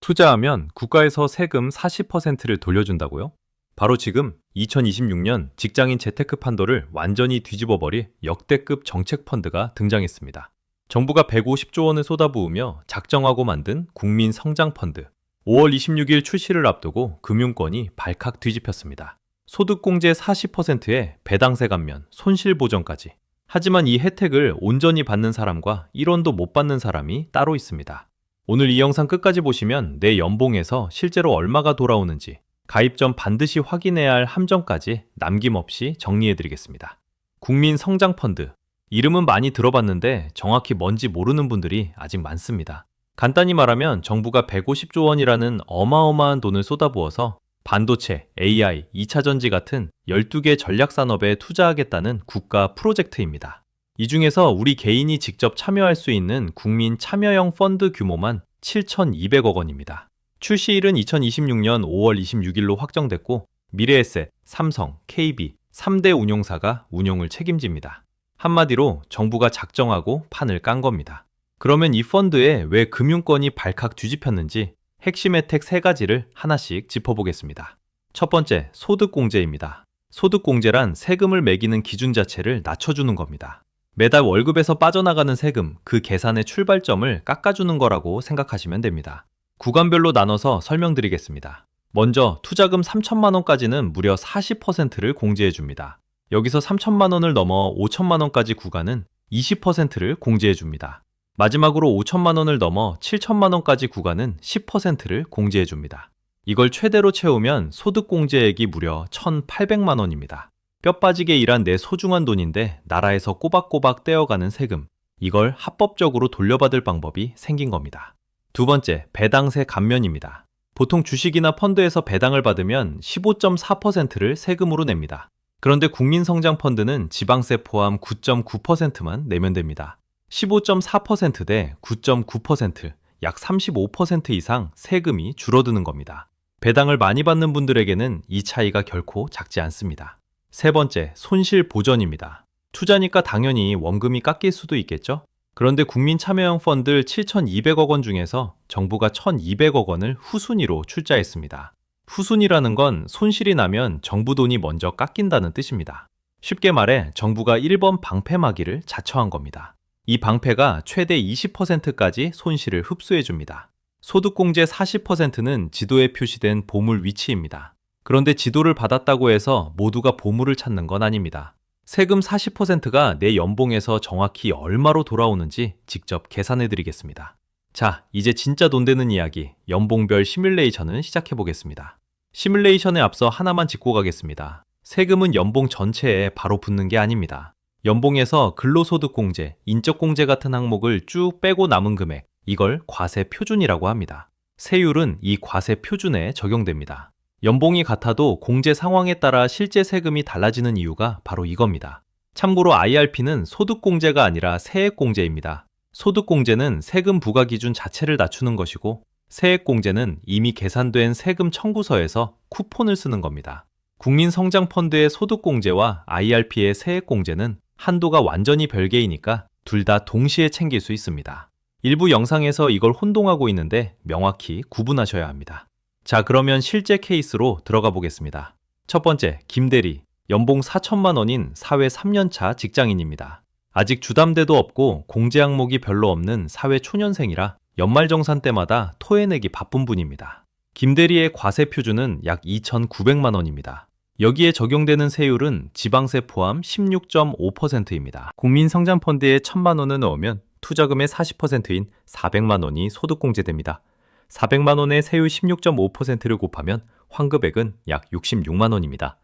투자하면 국가에서 세금 40%를 돌려준다고요? 바로 지금 2026년 직장인 재테크 판도를 완전히 뒤집어버릴 역대급 정책 펀드가 등장했습니다. 정부가 150조 원을 쏟아부으며 작정하고 만든 국민 성장 펀드. 5월 26일 출시를 앞두고 금융권이 발칵 뒤집혔습니다. 소득공제 40%에 배당세 감면, 손실 보전까지. 하지만 이 혜택을 온전히 받는 사람과 1원도 못 받는 사람이 따로 있습니다. 오늘 이 영상 끝까지 보시면 내 연봉에서 실제로 얼마가 돌아오는지, 가입 전 반드시 확인해야 할 함정까지 남김없이 정리해드리겠습니다. 국민 성장 펀드. 이름은 많이 들어봤는데 정확히 뭔지 모르는 분들이 아직 많습니다. 간단히 말하면 정부가 150조 원이라는 어마어마한 돈을 쏟아부어서 반도체, AI, 2차 전지 같은 12개 전략 산업에 투자하겠다는 국가 프로젝트입니다. 이 중에서 우리 개인이 직접 참여할 수 있는 국민 참여형 펀드 규모만 7,200억 원입니다. 출시일은 2026년 5월 26일로 확정됐고 미래에셋, 삼성, KB 3대 운용사가 운용을 책임집니다. 한마디로 정부가 작정하고 판을 깐 겁니다. 그러면 이 펀드에 왜 금융권이 발칵 뒤집혔는지 핵심 혜택 3가지를 하나씩 짚어보겠습니다. 첫 번째, 소득공제입니다. 소득공제란 세금을 매기는 기준 자체를 낮춰주는 겁니다. 매달 월급에서 빠져나가는 세금, 그 계산의 출발점을 깎아주는 거라고 생각하시면 됩니다. 구간별로 나눠서 설명드리겠습니다. 먼저 투자금 3천만 원까지는 무려 40%를 공제해줍니다. 여기서 3천만 원을 넘어 5천만 원까지 구간은 20%를 공제해줍니다. 마지막으로 5천만 원을 넘어 7천만 원까지 구간은 10%를 공제해줍니다. 이걸 최대로 채우면 소득공제액이 무려 1,800만 원입니다. 뼈 빠지게 일한 내 소중한 돈인데 나라에서 꼬박꼬박 떼어가는 세금, 이걸 합법적으로 돌려받을 방법이 생긴 겁니다. 두 번째, 배당세 감면입니다. 보통 주식이나 펀드에서 배당을 받으면 15.4%를 세금으로 냅니다. 그런데 국민성장펀드는 지방세 포함 9.9%만 내면 됩니다. 15.4% 대 9.9%, 약 35% 이상 세금이 줄어드는 겁니다. 배당을 많이 받는 분들에게는 이 차이가 결코 작지 않습니다. 세 번째, 손실 보전입니다. 투자니까 당연히 원금이 깎일 수도 있겠죠? 그런데 국민 참여형 펀드 7,200억 원 중에서 정부가 1,200억 원을 후순위로 출자했습니다. 후순위라는 건 손실이 나면 정부 돈이 먼저 깎인다는 뜻입니다. 쉽게 말해 정부가 1번 방패막이를 자처한 겁니다. 이 방패가 최대 20%까지 손실을 흡수해줍니다. 소득공제 40%는 지도에 표시된 보물 위치입니다. 그런데 지도를 받았다고 해서 모두가 보물을 찾는 건 아닙니다. 세금 40%가 내 연봉에서 정확히 얼마로 돌아오는지 직접 계산해 드리겠습니다. 자, 이제 진짜 돈 되는 이야기, 연봉별 시뮬레이션을 시작해 보겠습니다. 시뮬레이션에 앞서 하나만 짚고 가겠습니다. 세금은 연봉 전체에 바로 붙는 게 아닙니다. 연봉에서 근로소득공제, 인적공제 같은 항목을 쭉 빼고 남은 금액, 이걸 과세표준이라고 합니다. 세율은 이 과세표준에 적용됩니다. 연봉이 같아도 공제 상황에 따라 실제 세금이 달라지는 이유가 바로 이겁니다. 참고로 IRP는 소득공제가 아니라 세액공제입니다. 소득공제는 세금 부과 기준 자체를 낮추는 것이고 세액공제는 이미 계산된 세금 청구서에서 쿠폰을 쓰는 겁니다. 국민성장펀드의 소득공제와 IRP의 세액공제는 한도가 완전히 별개이니까 둘 다 동시에 챙길 수 있습니다. 일부 영상에서 이걸 혼동하고 있는데 명확히 구분하셔야 합니다. 자, 그러면 실제 케이스로 들어가 보겠습니다. 첫 번째, 김대리. 연봉 4천만 원인 사회 3년차 직장인입니다. 아직 주담대도 없고 공제 항목이 별로 없는 사회 초년생이라 연말정산 때마다 토해내기 바쁜 분입니다. 김대리의 과세 표준은 약 2,900만 원입니다. 여기에 적용되는 세율은 지방세 포함 16.5%입니다. 국민성장펀드에 1,000만 원을 넣으면 투자금의 40%인 400만 원이 소득공제됩니다. 400만 원의 세율 16.5%를 곱하면 환급액은 약 66만 원입니다.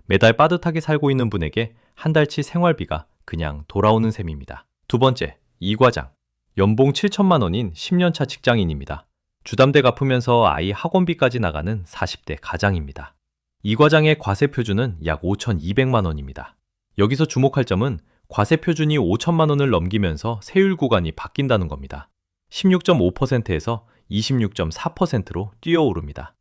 매달 빠듯하게 살고 있는 분에게 한 달치 생활비가 그냥 돌아오는 셈입니다. 두 번째, 이 과장. 연봉 7천만 원인 10년차 직장인입니다. 주담대 갚으면서 아이 학원비까지 나가는 40대 가장입니다. 이 과장의 과세 표준은 약 5,200만 원입니다. 여기서 주목할 점은 과세 표준이 5천만 원을 넘기면서 세율 구간이 바뀐다는 겁니다. 16.5%에서 26.4%로 뛰어오릅니다.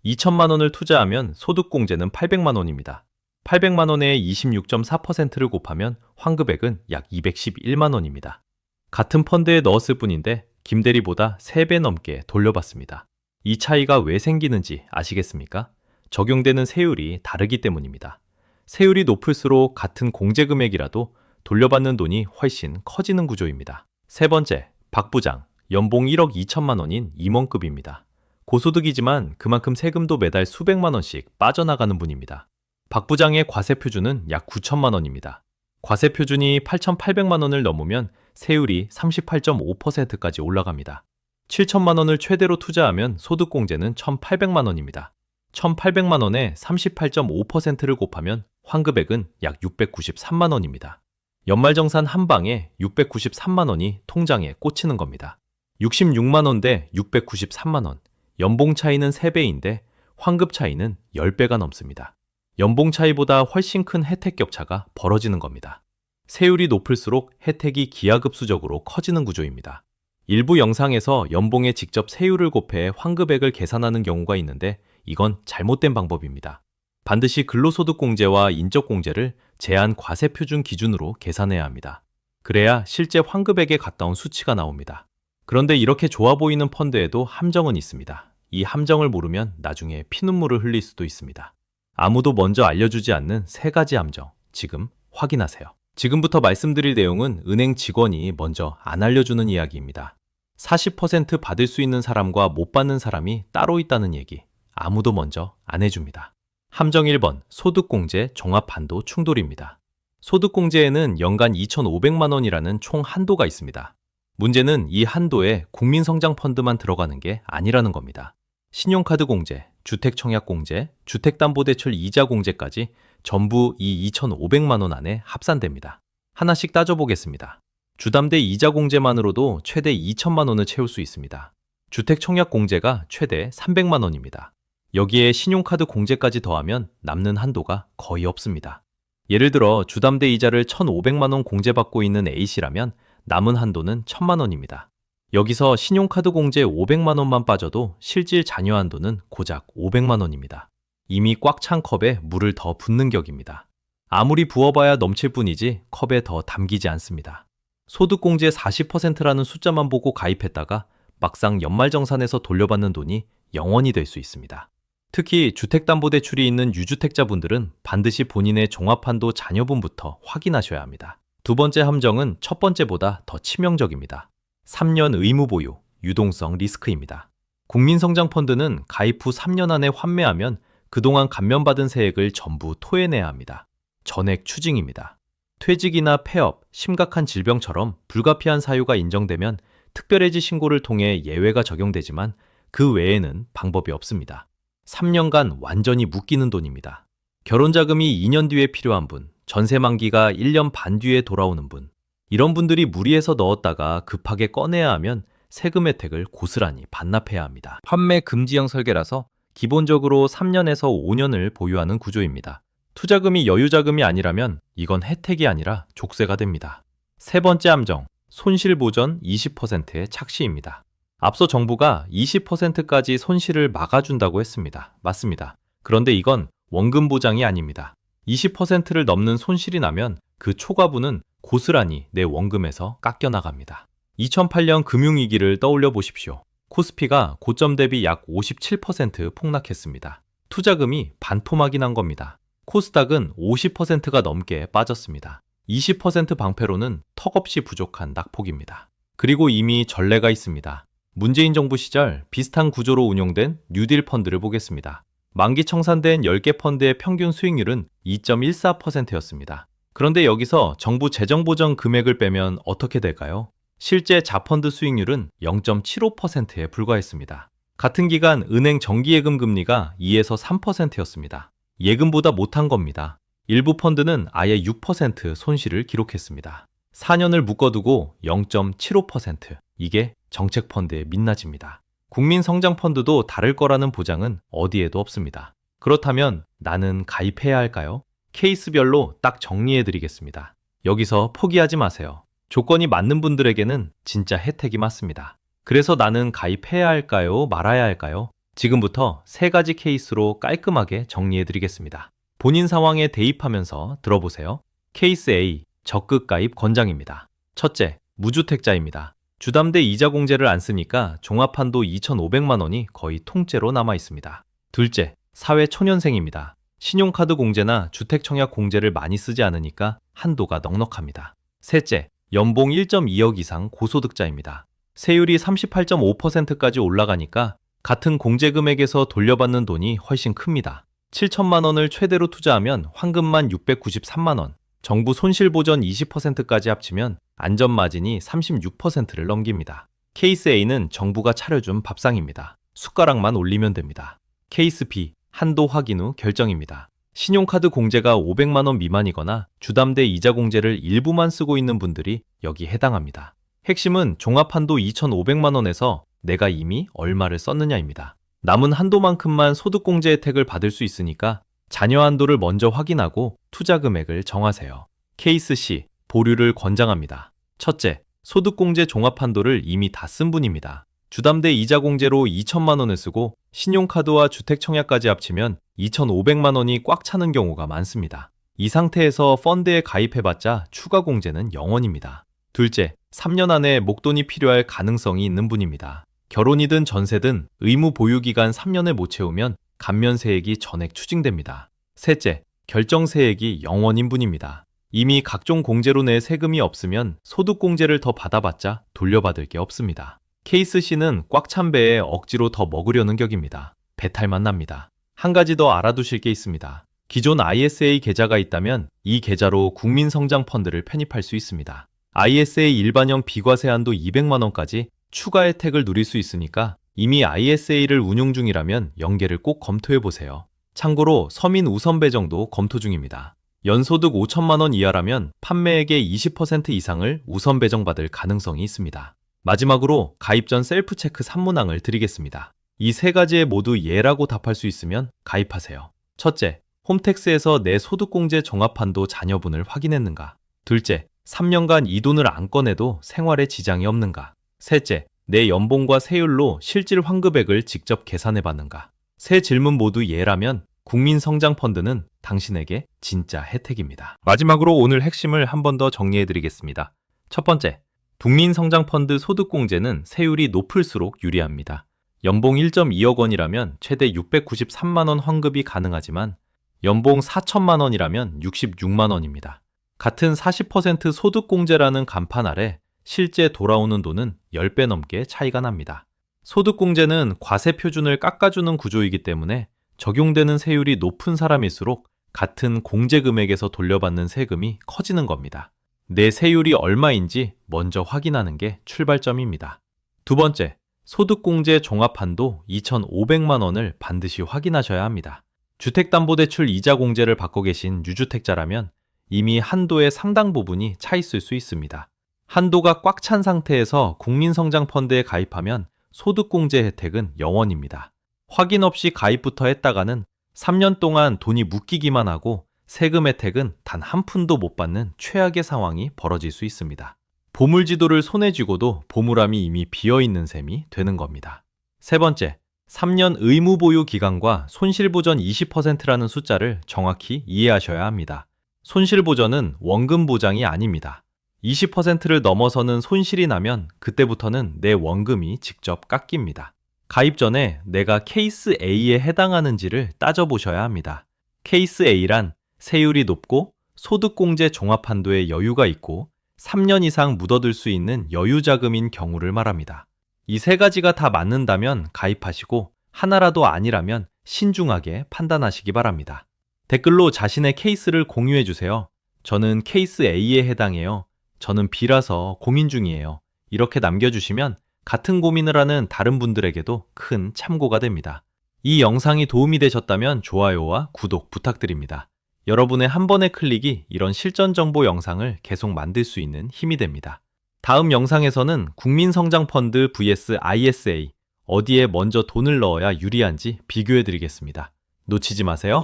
2천만 원을 투자하면 소득공제는 800만 원입니다. 800만 원에 26.4%를 곱하면 환급액은 약 211만 원입니다. 같은 펀드에 넣었을 뿐인데 김대리보다 3배 넘게 돌려받습니다. 이 차이가 왜 생기는지 아시겠습니까? 적용되는 세율이 다르기 때문입니다. 세율이 높을수록 같은 공제 금액이라도 돌려받는 돈이 훨씬 커지는 구조입니다. 세 번째, 박 부장, 연봉 1억 2천만 원인 임원급입니다. 고소득이지만 그만큼 세금도 매달 수백만 원씩 빠져나가는 분입니다. 박 부장의 과세 표준은 약 9천만 원입니다. 과세 표준이 8,800만 원을 넘으면 세율이 38.5%까지 올라갑니다. 7천만 원을 최대로 투자하면 소득공제는 1,800만 원입니다. 1,800만 원에 38.5%를 곱하면 환급액은 약 693만 원입니다. 연말정산 한 방에 693만 원이 통장에 꽂히는 겁니다. 66만 원 대 693만 원. 연봉 차이는 3배인데 환급 차이는 10배가 넘습니다. 연봉 차이보다 훨씬 큰 혜택 격차가 벌어지는 겁니다. 세율이 높을수록 혜택이 기하급수적으로 커지는 구조입니다. 일부 영상에서 연봉에 직접 세율을 곱해 환급액을 계산하는 경우가 있는데 이건 잘못된 방법입니다. 반드시 근로소득공제와 인적공제를 제한 과세표준 기준으로 계산해야 합니다. 그래야 실제 환급액에 가까운 수치가 나옵니다. 그런데 이렇게 좋아 보이는 펀드에도 함정은 있습니다. 이 함정을 모르면 나중에 피눈물을 흘릴 수도 있습니다. 아무도 먼저 알려주지 않는 3가지 함정, 지금 확인하세요. 지금부터 말씀드릴 내용은 은행 직원이 먼저 안 알려주는 이야기입니다. 40% 받을 수 있는 사람과 못 받는 사람이 따로 있다는 얘기, 아무도 먼저 안 해줍니다. 함정 1번, 소득공제 종합한도 충돌입니다. 소득공제에는 연간 2,500만 원이라는 총 한도가 있습니다. 문제는 이 한도에 국민성장펀드만 들어가는 게 아니라는 겁니다. 신용카드 공제, 주택청약공제, 주택담보대출 이자 공제까지 전부 이 2,500만 원 안에 합산됩니다. 하나씩 따져보겠습니다. 주담대 이자 공제만으로도 최대 2천만 원을 채울 수 있습니다. 주택청약공제가 최대 300만 원입니다. 여기에 신용카드 공제까지 더하면 남는 한도가 거의 없습니다. 예를 들어 주담대 이자를 1,500만 원 공제받고 있는 A씨라면 남은 한도는 1,000만 원입니다. 여기서 신용카드 공제 500만 원만 빠져도 실질 잔여 한도는 고작 500만 원입니다. 이미 꽉 찬 컵에 물을 더 붓는 격입니다. 아무리 부어봐야 넘칠 뿐이지 컵에 더 담기지 않습니다. 소득공제 40%라는 숫자만 보고 가입했다가 막상 연말정산에서 돌려받는 돈이 0원이 될 수 있습니다. 특히 주택담보대출이 있는 유주택자분들은 반드시 본인의 종합한도 잔여분부터 확인하셔야 합니다. 두 번째 함정은 첫 번째보다 더 치명적입니다. 3년 의무 보유, 유동성 리스크입니다. 국민성장펀드는 가입 후 3년 안에 환매하면 그동안 감면받은 세액을 전부 토해내야 합니다. 전액 추징입니다. 퇴직이나 폐업, 심각한 질병처럼 불가피한 사유가 인정되면 특별해지 신고를 통해 예외가 적용되지만 그 외에는 방법이 없습니다. 3년간 완전히 묶이는 돈입니다. 결혼자금이 2년 뒤에 필요한 분, 전세 만기가 1년 반 뒤에 돌아오는 분, 이런 분들이 무리해서 넣었다가 급하게 꺼내야 하면 세금 혜택을 고스란히 반납해야 합니다. 환매 금지형 설계라서 기본적으로 3년에서 5년을 보유하는 구조입니다. 투자금이 여유자금이 아니라면 이건 혜택이 아니라 족쇄가 됩니다. 세 번째 함정, 손실보전 20%의 착시입니다. 앞서 정부가 20%까지 손실을 막아준다고 했습니다. 맞습니다. 그런데 이건 원금 보장이 아닙니다. 20%를 넘는 손실이 나면 그 초과분은 고스란히 내 원금에서 깎여나갑니다. 2008년 금융위기를 떠올려 보십시오. 코스피가 고점 대비 약 57% 폭락했습니다. 투자금이 반토막이 난 겁니다. 코스닥은 50%가 넘게 빠졌습니다. 20% 방패로는 턱없이 부족한 낙폭입니다. 그리고 이미 전례가 있습니다. 문재인 정부 시절 비슷한 구조로 운용된 뉴딜 펀드를 보겠습니다. 만기 청산된 10개 펀드의 평균 수익률은 2.14%였습니다. 그런데 여기서 정부 재정보전 금액을 빼면 어떻게 될까요? 실제 자펀드 수익률은 0.75%에 불과했습니다. 같은 기간 은행 정기예금 금리가 2에서 3%였습니다. 예금보다 못한 겁니다. 일부 펀드는 아예 6% 손실을 기록했습니다. 4년을 묶어두고 0.75%. 이게 정책펀드의 민낯입니다. 국민성장펀드도 다를 거라는 보장은 어디에도 없습니다. 그렇다면 나는 가입해야 할까요? 케이스별로 딱 정리해드리겠습니다. 여기서 포기하지 마세요. 조건이 맞는 분들에게는 진짜 혜택이 맞습니다. 그래서 나는 가입해야 할까요? 말아야 할까요? 지금부터 3가지 케이스로 깔끔하게 정리해드리겠습니다. 본인 상황에 대입하면서 들어보세요. 케이스 A, 적극 가입 권장입니다. 첫째, 무주택자입니다. 주담대 이자 공제를 안 쓰니까 종합한도 2,500만 원이 거의 통째로 남아 있습니다. 둘째, 사회 초년생입니다. 신용카드 공제나 주택청약 공제를 많이 쓰지 않으니까 한도가 넉넉합니다. 셋째, 연봉 1.2억 이상 고소득자입니다. 세율이 38.5%까지 올라가니까 같은 공제 금액에서 돌려받는 돈이 훨씬 큽니다. 7천만 원을 최대로 투자하면 환급만 693만 원, 정부 손실보전 20%까지 합치면 안전마진이 36%를 넘깁니다. 케이스 A는 정부가 차려준 밥상입니다. 숟가락만 올리면 됩니다. 케이스 B, 한도 확인 후 결정입니다. 신용카드 공제가 500만 원 미만이거나 주담대 이자 공제를 일부만 쓰고 있는 분들이 여기 해당합니다. 핵심은 종합한도 2,500만 원에서 내가 이미 얼마를 썼느냐입니다. 남은 한도만큼만 소득공제 혜택을 받을 수 있으니까 자녀 한도를 먼저 확인하고 투자 금액을 정하세요. 케이스 C, 보류를 권장합니다. 첫째, 소득공제 종합한도를 이미 다 쓴 분입니다. 주담대 이자 공제로 2천만 원을 쓰고 신용카드와 주택청약까지 합치면 2,500만 원이 꽉 차는 경우가 많습니다. 이 상태에서 펀드에 가입해봤자 추가 공제는 0원입니다. 둘째, 3년 안에 목돈이 필요할 가능성이 있는 분입니다. 결혼이든 전세든 의무 보유기간 3년을 못 채우면 감면세액이 전액 추징됩니다. 셋째, 결정세액이 0원인 분입니다. 이미 각종 공제로 내 세금이 없으면 소득공제를 더 받아봤자 돌려받을 게 없습니다. 케이스 C는 꽉 찬 배에 억지로 더 먹으려는 격입니다. 배탈만 납니다. 한 가지 더 알아두실 게 있습니다. 기존 ISA 계좌가 있다면 이 계좌로 국민성장펀드를 편입할 수 있습니다. ISA 일반형 비과세 한도 200만 원까지 추가 혜택을 누릴 수 있으니까 이미 ISA를 운용 중이라면 연계를 꼭 검토해보세요. 참고로 서민 우선 배정도 검토 중입니다. 연소득 5천만 원 이하라면 판매액의 20% 이상을 우선 배정받을 가능성이 있습니다. 마지막으로 가입 전 셀프 체크 3문항을 드리겠습니다. 이 세 가지에 모두 예라고 답할 수 있으면 가입하세요. 첫째, 홈택스에서 내 소득공제 종합한도 자녀분을 확인했는가? 둘째, 3년간 이 돈을 안 꺼내도 생활에 지장이 없는가? 셋째, 내 연봉과 세율로 실질 환급액을 직접 계산해봤는가? 세 질문 모두 예라면 국민성장펀드는 당신에게 진짜 혜택입니다. 마지막으로 오늘 핵심을 한 번 더 정리해드리겠습니다. 첫 번째, 국민성장펀드 소득공제는 세율이 높을수록 유리합니다. 연봉 1.2억 원이라면 최대 693만 원 환급이 가능하지만 연봉 4천만 원이라면 66만 원입니다. 같은 40% 소득공제라는 간판 아래 실제 돌아오는 돈은 10배 넘게 차이가 납니다. 소득공제는 과세 표준을 깎아주는 구조이기 때문에 적용되는 세율이 높은 사람일수록 같은 공제 금액에서 돌려받는 세금이 커지는 겁니다. 내 세율이 얼마인지 먼저 확인하는 게 출발점입니다. 두 번째, 소득공제 종합한도 2,500만 원을 반드시 확인하셔야 합니다. 주택담보대출 이자 공제를 받고 계신 유주택자라면 이미 한도의 상당 부분이 차 있을 수 있습니다. 한도가 꽉 찬 상태에서 국민성장펀드에 가입하면 소득공제 혜택은 0원입니다. 확인 없이 가입부터 했다가는 3년 동안 돈이 묶이기만 하고 세금 혜택은 단 한 푼도 못 받는 최악의 상황이 벌어질 수 있습니다. 보물지도를 손에 쥐고도 보물함이 이미 비어있는 셈이 되는 겁니다. 세 번째, 3년 의무 보유 기간과 손실보전 20%라는 숫자를 정확히 이해하셔야 합니다. 손실보전은 원금 보장이 아닙니다. 20%를 넘어서는 손실이 나면 그때부터는 내 원금이 직접 깎입니다. 가입 전에 내가 케이스 A에 해당하는지를 따져보셔야 합니다. 케이스 A란 세율이 높고 소득공제 종합한도에 여유가 있고 3년 이상 묻어둘 수 있는 여유자금인 경우를 말합니다. 이 세 가지가 다 맞는다면 가입하시고 하나라도 아니라면 신중하게 판단하시기 바랍니다. 댓글로 자신의 케이스를 공유해주세요. 저는 케이스 A에 해당해요. 저는 B라서 고민 중이에요. 이렇게 남겨주시면 같은 고민을 하는 다른 분들에게도 큰 참고가 됩니다. 이 영상이 도움이 되셨다면 좋아요와 구독 부탁드립니다. 여러분의 한 번의 클릭이 이런 실전 정보 영상을 계속 만들 수 있는 힘이 됩니다. 다음 영상에서는 국민성장펀드 vs ISA 어디에 먼저 돈을 넣어야 유리한지 비교해 드리겠습니다. 놓치지 마세요.